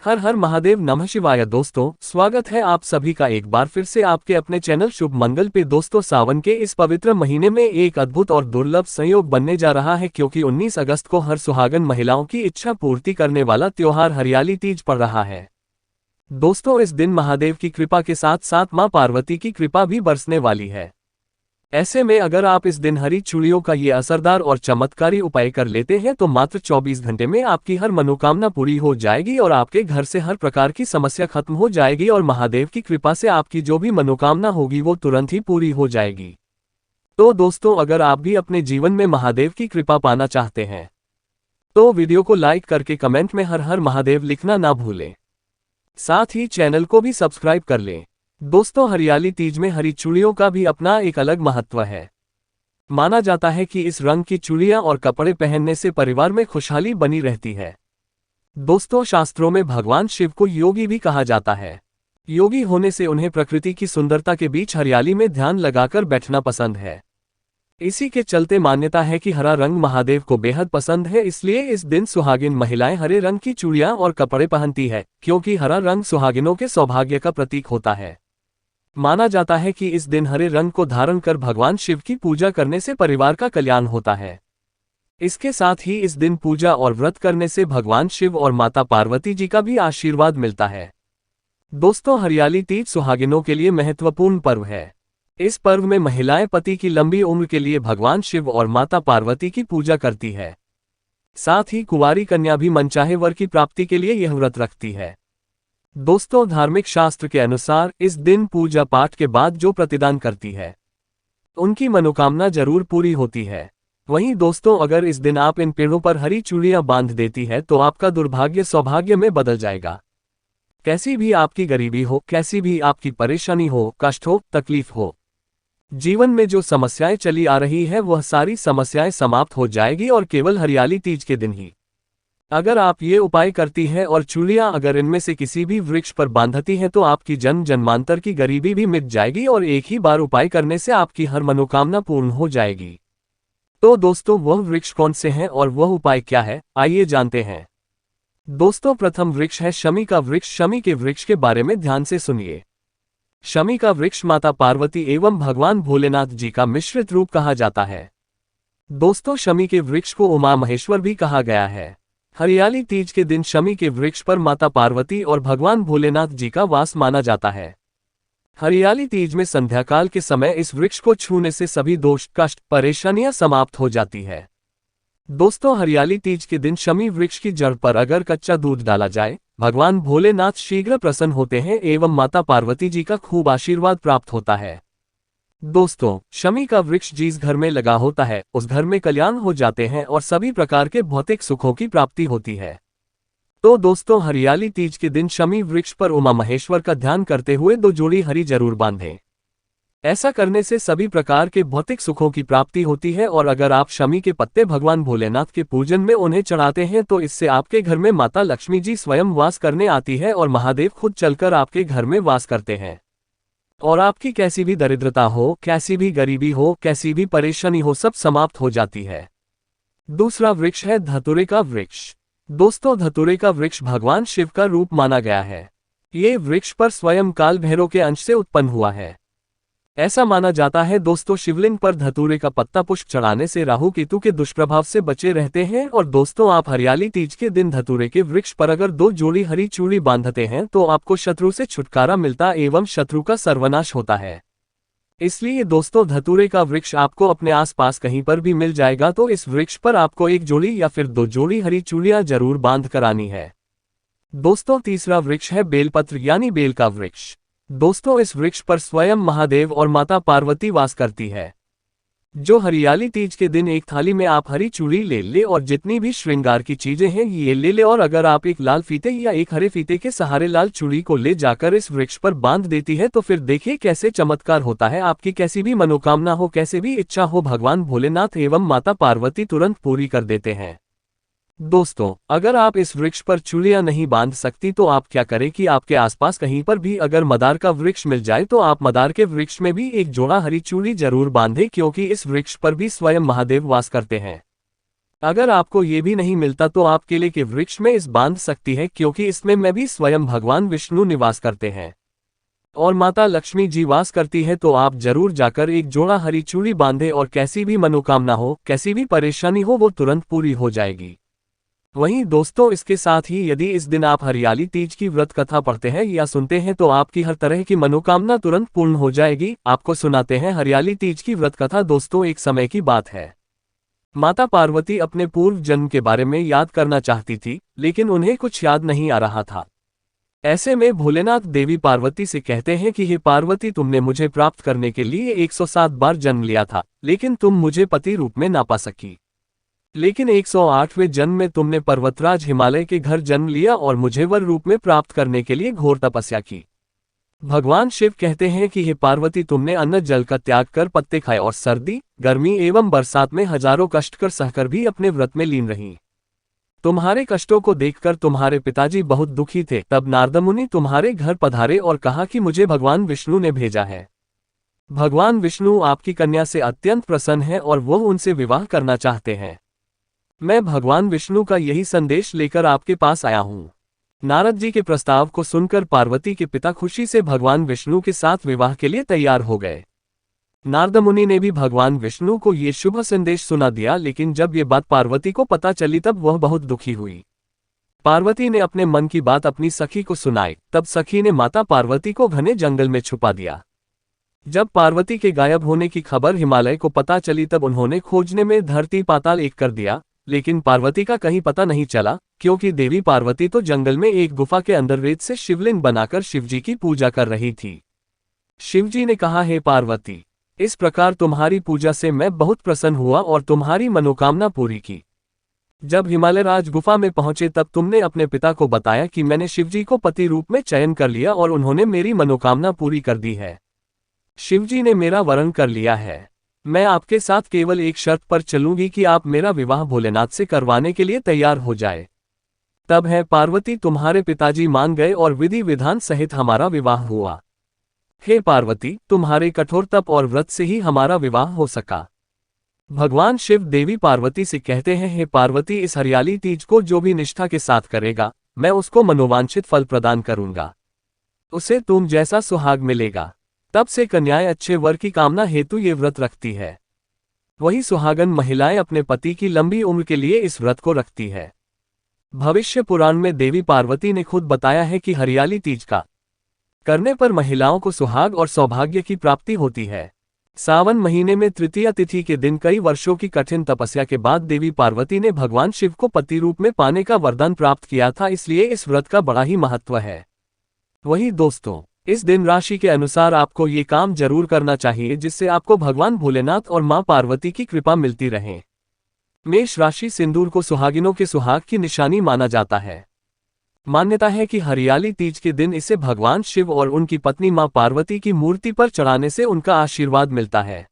हर हर महादेव नमः शिवाय। दोस्तों स्वागत है आप सभी का एक बार फिर से आपके अपने चैनल शुभ मंगल पे। दोस्तों सावन के इस पवित्र महीने में एक अद्भुत और दुर्लभ संयोग बनने जा रहा है, क्योंकि 19 अगस्त को हर सुहागन महिलाओं की इच्छा पूर्ति करने वाला त्योहार हरियाली तीज पड़ रहा है। दोस्तों इस दिन महादेव की कृपा के साथ साथ मां पार्वती की कृपा भी बरसने वाली है। ऐसे में अगर आप इस दिन हरी चूड़ियों का ये असरदार और चमत्कारी उपाय कर लेते हैं तो मात्र 24 घंटे में आपकी हर मनोकामना पूरी हो जाएगी और आपके घर से हर प्रकार की समस्या खत्म हो जाएगी और महादेव की कृपा से आपकी जो भी मनोकामना होगी वो तुरंत ही पूरी हो जाएगी। तो दोस्तों अगर आप भी अपने जीवन में महादेव की कृपा पाना चाहते हैं तो वीडियो को लाइक करके कमेंट में हर हर महादेव लिखना ना भूलें। साथ ही चैनल को भी सब्सक्राइब कर लें। दोस्तों हरियाली तीज में हरी चूड़ियों का भी अपना एक अलग महत्व है। माना जाता है कि इस रंग की चूड़ियां और कपड़े पहनने से परिवार में खुशहाली बनी रहती है। दोस्तों शास्त्रों में भगवान शिव को योगी भी कहा जाता है। योगी होने से उन्हें प्रकृति की सुंदरता के बीच हरियाली में ध्यान लगाकर बैठना पसंद है। इसी के चलते मान्यता है कि हरा रंग महादेव को बेहद पसंद है, इसलिए इस दिन सुहागिन महिलाएं हरे रंग की चूड़ियां और कपड़े पहनती है, क्योंकि हरा रंग सुहागिनों के सौभाग्य का प्रतीक होता है। माना जाता है कि इस दिन हरे रंग को धारण कर भगवान शिव की पूजा करने से परिवार का कल्याण होता है। इसके साथ ही इस दिन पूजा और व्रत करने से भगवान शिव और माता पार्वती जी का भी आशीर्वाद मिलता है। दोस्तों हरियाली तीज सुहागिनों के लिए महत्वपूर्ण पर्व है। इस पर्व में महिलाएं पति की लंबी उम्र के लिए भगवान शिव और माता पार्वती की पूजा करती है। साथ ही कुंवारी कन्या भी मनचाहे वर की प्राप्ति के लिए यह व्रत रखती है। दोस्तों धार्मिक शास्त्र के अनुसार इस दिन पूजा पाठ के बाद जो प्रतिदान करती है उनकी मनोकामना जरूर पूरी होती है। वहीं दोस्तों अगर इस दिन आप इन पेड़ों पर हरी चूड़ियां बांध देती है तो आपका दुर्भाग्य सौभाग्य में बदल जाएगा। कैसी भी आपकी गरीबी हो, कैसी भी आपकी परेशानी हो, कष्ट हो, तकलीफ हो, जीवन में जो समस्याएं चली आ रही है वह सारी समस्याएं समाप्त हो जाएगी और केवल हरियाली तीज के दिन ही अगर आप ये उपाय करती हैं और चूड़ियां अगर इनमें से किसी भी वृक्ष पर बांधती हैं तो आपकी जन्म जन्मांतर की गरीबी भी मिट जाएगी और एक ही बार उपाय करने से आपकी हर मनोकामना पूर्ण हो जाएगी। तो दोस्तों वह वृक्ष कौन से हैं और वह उपाय क्या है, आइए जानते हैं। दोस्तों प्रथम वृक्ष है शमी का वृक्ष। शमी के वृक्ष के बारे में ध्यान से सुनिए। शमी का वृक्ष माता पार्वती एवं भगवान भोलेनाथ जी का मिश्रित रूप कहा जाता है। दोस्तों शमी के वृक्ष को उमा महेश्वर भी कहा गया है। हरियाली तीज के दिन शमी के वृक्ष पर माता पार्वती और भगवान भोलेनाथ जी का वास माना जाता है। हरियाली तीज में संध्याकाल के समय इस वृक्ष को छूने से सभी दोष, कष्ट, परेशानियां समाप्त हो जाती है। दोस्तों हरियाली तीज के दिन शमी वृक्ष की जड़ पर अगर कच्चा दूध डाला जाए, भगवान भोलेनाथ शीघ्र प्रसन्न होते हैं एवं माता पार्वती जी का खूब आशीर्वाद प्राप्त होता है। दोस्तों शमी का वृक्ष जिस घर में लगा होता है उस घर में कल्याण हो जाते हैं और सभी प्रकार के भौतिक सुखों की प्राप्ति होती है। तो दोस्तों हरियाली तीज के दिन शमी वृक्ष पर उमा महेश्वर का ध्यान करते हुए 2 जोड़ी हरी जरूर बांधें। ऐसा करने से सभी प्रकार के भौतिक सुखों की प्राप्ति होती है और अगर आप शमी के पत्ते भगवान भोलेनाथ के पूजन में उन्हें चढ़ाते हैं तो इससे आपके घर में माता लक्ष्मी जी स्वयं वास करने आती है और महादेव खुद चलकर आपके घर में वास करते हैं और आपकी कैसी भी दरिद्रता हो, कैसी भी गरीबी हो, कैसी भी परेशानी हो, सब समाप्त हो जाती है। दूसरा वृक्ष है धतूरे का वृक्ष। दोस्तों धतूरे का वृक्ष भगवान शिव का रूप माना गया है। ये वृक्ष पर स्वयं काल भैरव के अंश से उत्पन्न हुआ है। ऐसा माना जाता है दोस्तों शिवलिंग पर धतूरे का पत्ता पुष्प चढ़ाने से राहु केतु के दुष्प्रभाव से बचे रहते हैं। और दोस्तों आप हरियाली तीज के दिन धतूरे के वृक्ष पर अगर 2 जोड़ी हरी चूड़ी बांधते हैं तो आपको शत्रु से छुटकारा मिलता एवं शत्रु का सर्वनाश होता है। इसलिए दोस्तों धतूरे का वृक्ष आपको अपने आसपास कहीं पर भी मिल जाएगा तो इस वृक्ष पर आपको 1 जोड़ी या फिर 2 जोड़ी हरी चूड़ियां जरूर बांध कर आनी है। दोस्तों तीसरा वृक्ष है बेलपत्र यानी बेल का वृक्ष। दोस्तों इस वृक्ष पर स्वयं महादेव और माता पार्वती वास करती है। जो हरियाली तीज के दिन एक थाली में आप हरी चूड़ी ले ले और जितनी भी श्रृंगार की चीजें हैं ये ले ले और अगर आप एक लाल फीते या एक हरे फीते के सहारे लाल चूड़ी को ले जाकर इस वृक्ष पर बांध देती है तो फिर देखिए कैसे चमत्कार होता है। आपकी कैसी भी मनोकामना हो, कैसे भी इच्छा हो, भगवान भोलेनाथ एवं माता पार्वती तुरंत पूरी कर देते हैं। दोस्तों अगर आप इस वृक्ष पर चूड़ियां नहीं बांध सकती तो आप क्या करें कि आपके आसपास कहीं पर भी अगर मदार का वृक्ष मिल जाए तो आप मदार के वृक्ष में भी 1 जोड़ा हरी चूड़ी जरूर बांधें, क्योंकि इस वृक्ष पर भी स्वयं महादेव वास करते हैं। अगर आपको ये भी नहीं मिलता तो आप केले के वृक्ष में इस बांध सकती है, क्योंकि इसमें मैं भी स्वयं भगवान विष्णु निवास करते हैं और माता लक्ष्मी जी वास करती है। तो आप जरूर जाकर एक जोड़ा हरी चूड़ी बांधे और कैसी भी मनोकामना हो, कैसी भी परेशानी हो, वो तुरंत पूरी हो जाएगी। वहीं दोस्तों, इसके साथ ही यदि इस दिन आप हरियाली तीज की व्रत कथा पढ़ते हैं या सुनते हैं तो आपकी हर तरह की मनोकामना तुरंत पूर्ण हो जाएगी। आपको सुनाते हैं हरियाली तीज की व्रत कथा। दोस्तों, एक समय की बात है, माता पार्वती अपने पूर्व जन्म के बारे में याद करना चाहती थी, लेकिन उन्हें कुछ याद नहीं आ रहा था। ऐसे में भोलेनाथ देवी पार्वती से कहते हैं कि हे पार्वती, तुमने मुझे प्राप्त करने के लिए 107 बार जन्म लिया था, लेकिन तुम मुझे पति रूप में ना पा सकी। लेकिन 108वें जन्म में तुमने पर्वतराज हिमालय के घर जन्म लिया और मुझे वर रूप में प्राप्त करने के लिए घोर तपस्या की। भगवान शिव कहते हैं कि हे पार्वती, तुमने अन्न जल का त्याग कर पत्ते खाए और सर्दी, गर्मी एवं बरसात में हजारों कष्ट कर सहकर भी अपने व्रत में लीन रहीं। तुम्हारे कष्टों को देखकर तुम्हारे पिताजी बहुत दुखी थे। तब नारद मुनि तुम्हारे घर पधारे और कहा कि मुझे भगवान विष्णु ने भेजा है। भगवान विष्णु आपकी कन्या से अत्यंत प्रसन्न है और वो उनसे विवाह करना चाहते हैं। मैं भगवान विष्णु का यही संदेश लेकर आपके पास आया हूँ। नारद जी के प्रस्ताव को सुनकर पार्वती के पिता खुशी से भगवान विष्णु के साथ विवाह के लिए तैयार हो गए। नारद मुनि ने भी भगवान विष्णु को ये शुभ संदेश सुना दिया, लेकिन जब ये बात पार्वती को पता चली तब वह बहुत दुखी हुई। पार्वती ने अपने मन की बात अपनी सखी को सुनाई। तब सखी ने माता पार्वती को घने जंगल में छुपा दिया। जब पार्वती के गायब होने की खबर हिमालय को पता चली तब उन्होंने खोजने में धरती पाताल एक कर दिया, लेकिन पार्वती का कहीं पता नहीं चला, क्योंकि देवी पार्वती तो जंगल में एक गुफा के अंदर रेत से शिवलिंग बनाकर शिवजी की पूजा कर रही थी। शिवजी ने कहा, हे पार्वती, इस प्रकार तुम्हारी पूजा से मैं बहुत प्रसन्न हुआ और तुम्हारी मनोकामना पूरी की। जब हिमालय राज गुफा में पहुंचे तब तुमने अपने पिता को बताया कि मैंने शिवजी को पति रूप में चयन कर लिया और उन्होंने मेरी मनोकामना पूरी कर दी है। शिवजी ने मेरा वरण कर लिया है। मैं आपके साथ केवल एक शर्त पर चलूंगी कि आप मेरा विवाह भोलेनाथ से करवाने के लिए तैयार हो जाए। तब है पार्वती, तुम्हारे पिताजी मान गए और विधि विधान सहित हमारा विवाह हुआ। हे पार्वती, तुम्हारे कठोर तप और व्रत से ही हमारा विवाह हो सका। भगवान शिव देवी पार्वती से कहते हैं, हे पार्वती, इस हरियाली तीज को जो भी निष्ठा के साथ करेगा, मैं उसको मनोवांछित फल प्रदान करूंगा। उसे तुम जैसा सुहाग मिलेगा। तब से कन्याएं अच्छे वर की कामना हेतु ये व्रत रखती है। वही सुहागन महिलाएं अपने पति की लंबी उम्र के लिए इस व्रत को रखती है। भविष्य पुराण में देवी पार्वती ने खुद बताया है कि हरियाली तीज का करने पर महिलाओं को सुहाग और सौभाग्य की प्राप्ति होती है। सावन महीने में तृतीया तिथि के दिन कई वर्षों की कठिन तपस्या के बाद देवी पार्वती ने भगवान शिव को पति रूप में पाने का वरदान प्राप्त किया था, इसलिए इस व्रत का बड़ा ही महत्व है। वही दोस्तों, इस दिन राशि के अनुसार आपको ये काम जरूर करना चाहिए, जिससे आपको भगवान भोलेनाथ और मां पार्वती की कृपा मिलती रहे। मेष राशि, सिंदूर को सुहागिनों के सुहाग की निशानी माना जाता है। मान्यता है कि हरियाली तीज के दिन इसे भगवान शिव और उनकी पत्नी मां पार्वती की मूर्ति पर चढ़ाने से उनका आशीर्वाद मिलता है।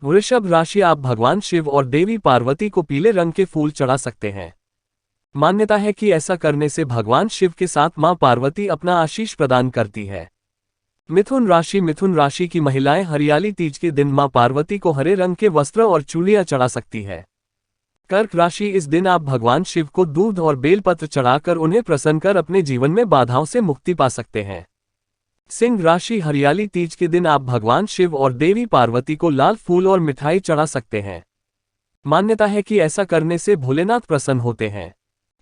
वृषभ राशि, आप भगवान शिव और देवी पार्वती को पीले रंग के फूल चढ़ा सकते हैं। मान्यता है कि ऐसा करने से भगवान शिव के साथ मां पार्वती अपना आशीष प्रदान करती है। मिथुन राशि की महिलाएं हरियाली तीज के दिन मां पार्वती को हरे रंग के वस्त्र और चूड़ियां चढ़ा सकती है। कर्क राशि, इस दिन आप भगवान शिव को दूध और बेलपत्र चढ़ाकर उन्हें प्रसन्न कर अपने जीवन में बाधाओं से मुक्ति पा सकते हैं। सिंह राशि, हरियाली तीज के दिन आप भगवान शिव और देवी पार्वती को लाल फूल और मिठाई चढ़ा सकते हैं। मान्यता है कि ऐसा करने से भोलेनाथ प्रसन्न होते हैं।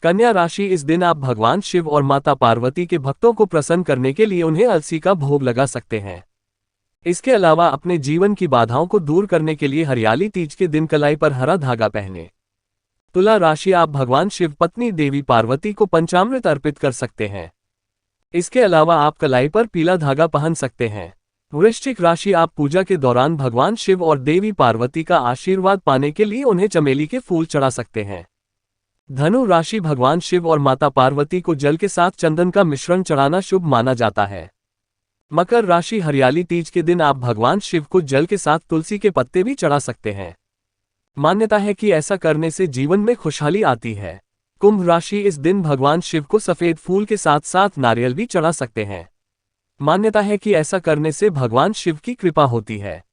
कन्या राशि, इस दिन आप भगवान शिव और माता पार्वती के भक्तों को प्रसन्न करने के लिए उन्हें अलसी का भोग लगा सकते हैं। इसके अलावा अपने जीवन की बाधाओं को दूर करने के लिए हरियाली तीज के दिन कलाई पर हरा धागा पहने। तुला राशि, आप भगवान शिव पत्नी देवी पार्वती को पंचामृत अर्पित कर सकते हैं। इसके अलावा आप कलाई पर पीला धागा पहन सकते हैं। वृश्चिक राशि, आप पूजा के दौरान भगवान शिव और देवी पार्वती का आशीर्वाद पाने के लिए उन्हें चमेली के फूल चढ़ा सकते हैं। धनु राशि, भगवान शिव और माता पार्वती को जल के साथ चंदन का मिश्रण चढ़ाना शुभ माना जाता है। मकर राशि, हरियाली तीज के दिन आप भगवान शिव को जल के साथ तुलसी के पत्ते भी चढ़ा सकते हैं। मान्यता है कि ऐसा करने से जीवन में खुशहाली आती है। कुंभ राशि, इस दिन भगवान शिव को सफेद फूल के साथ साथ नारियल भी चढ़ा सकते हैं। मान्यता है कि ऐसा करने से भगवान शिव की कृपा होती है।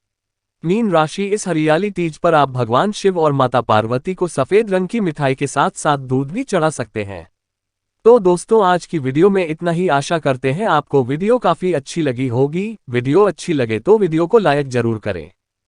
मीन राशि, इस हरियाली तीज पर आप भगवान शिव और माता पार्वती को सफेद रंग की मिठाई के साथ साथ दूध भी चढ़ा सकते हैं। तो दोस्तों, आज की वीडियो में इतना ही। आशा करते हैं आपको वीडियो काफी अच्छी लगी होगी। वीडियो अच्छी लगे तो वीडियो को लाइक जरूर करें।